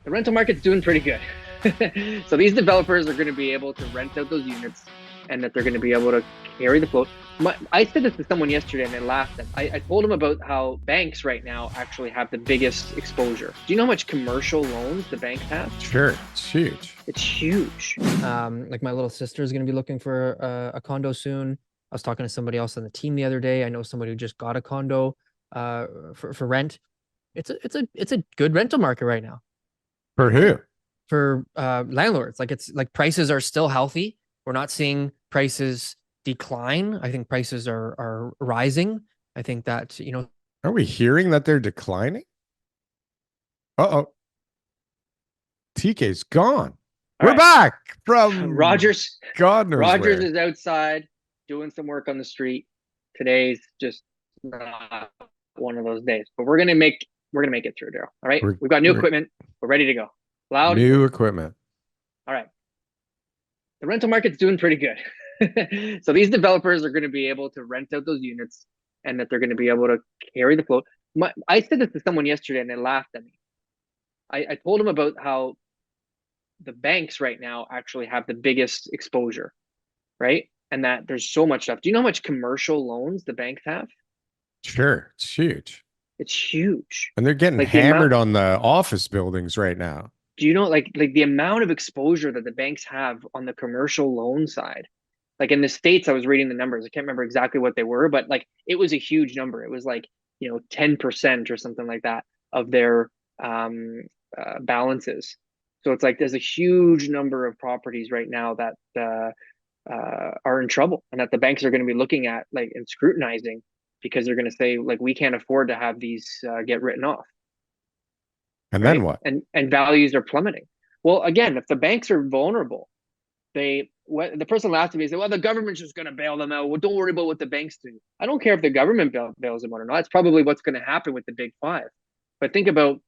The rental market's doing pretty good. So these developers are going to be able to rent out those units and that they're going to be able to carry the float. I said this to someone yesterday and they laughed at I told them about how banks right now actually have the biggest exposure. Do you know how much commercial loans the banks have? Sure, it's huge. It's huge. Like my little sister is going to be looking for a condo soon. I was talking to somebody else on the team the other day. I know somebody who just got a condo for rent. It's a good rental market right now For who? for landlords. Like it's like prices are still healthy. We're not seeing prices decline. I think prices are rising. I think that, you know, Are we hearing that they're declining? Uh-oh. TK's gone. We're back from Rogers. God knows Rogers where. is outside doing some work on the street. Today's just not one of those days, but we're gonna make it through, Darryl. All right, we've got new equipment. We're ready to go. Loud. New equipment. All right. The rental market's doing pretty good. So these developers are going to be able to rent out those units and that they're going to be able to carry the float. I said this to someone yesterday and they laughed at me. I told them about how the banks right now actually have the biggest exposure, right? And that there's so much stuff. Do you know how much commercial loans the banks have? Sure, it's huge. It's huge. And they're getting Like hammered on the office buildings right now. Do you know like the amount of exposure that the banks have on the commercial loan side? Like in the States, I was reading the numbers. I can't remember exactly what they were, but like it was a huge number. It was like, 10% or something like that of their balances. So it's like there's a huge number of properties right now that are in trouble and that the banks are going to be looking at like and scrutinizing because they're going to say like we can't afford to have these get written off. And Right? then what? And values are plummeting. Well, again, if the banks are vulnerable, the person laughed at me and said, well, the government's just going to bail them out. Well, don't worry about what the banks do. I don't care if the government bails them out or not. It's probably what's going to happen with the big five. But think about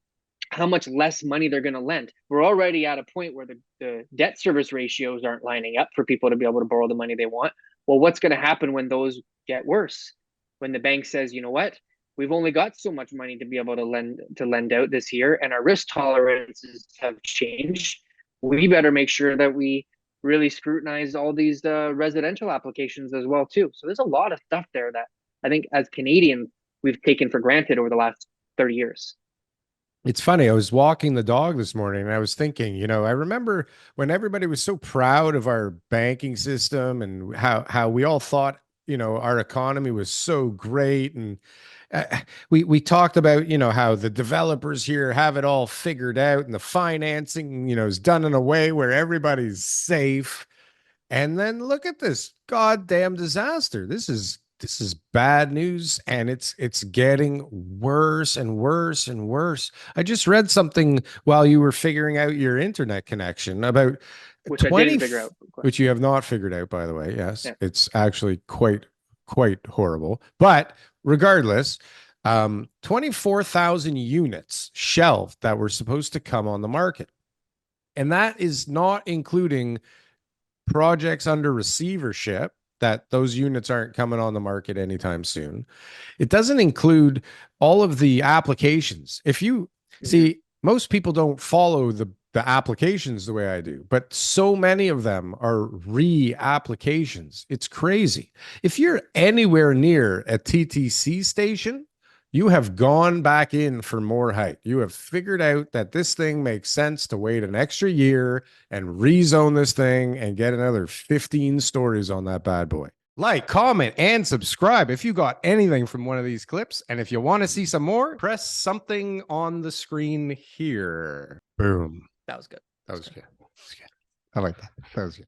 how much less money they're going to lend. We're already at a point where the debt service ratios aren't lining up for people to be able to borrow the money they want. Well, what's going to happen when those get worse? When the bank says, you know what, we've only got so much money to be able to lend out this year, and our risk tolerances have changed. We better make sure that we really scrutinize all these residential applications as well too. So there's a lot of stuff there that I think as Canadians we've taken for granted over the last 30 years. It's funny. I was walking the dog this morning and I was thinking, I remember when everybody was so proud of our banking system and how we all thought, our economy was so great. And we talked about, how the developers here have it all figured out and the financing, is done in a way where everybody's safe. And then look at this goddamn disaster. This is bad news, and it's getting worse and worse and worse. I just read something while you were figuring out your internet connection about Which 20, I didn't figure out. which you have not figured out, by the way. Yes, Yeah. it's actually quite horrible. But regardless, 24,000 units shelved that were supposed to come on the market, and that is not including projects under receivership, that those units aren't coming on the market anytime soon. It doesn't include all of the applications. If you see, most people don't follow the applications the way I do, but so many of them are re-applications. It's crazy. If you're anywhere near a TTC station, you have gone back in for more height. You have figured out that this thing makes sense to wait an extra year and rezone this thing and get another 15 stories on that bad boy. Like, comment, and subscribe if you got anything from one of these clips. And if you want to see some more, press something on the screen here. Boom. that was good. That was good. I like that. That was good.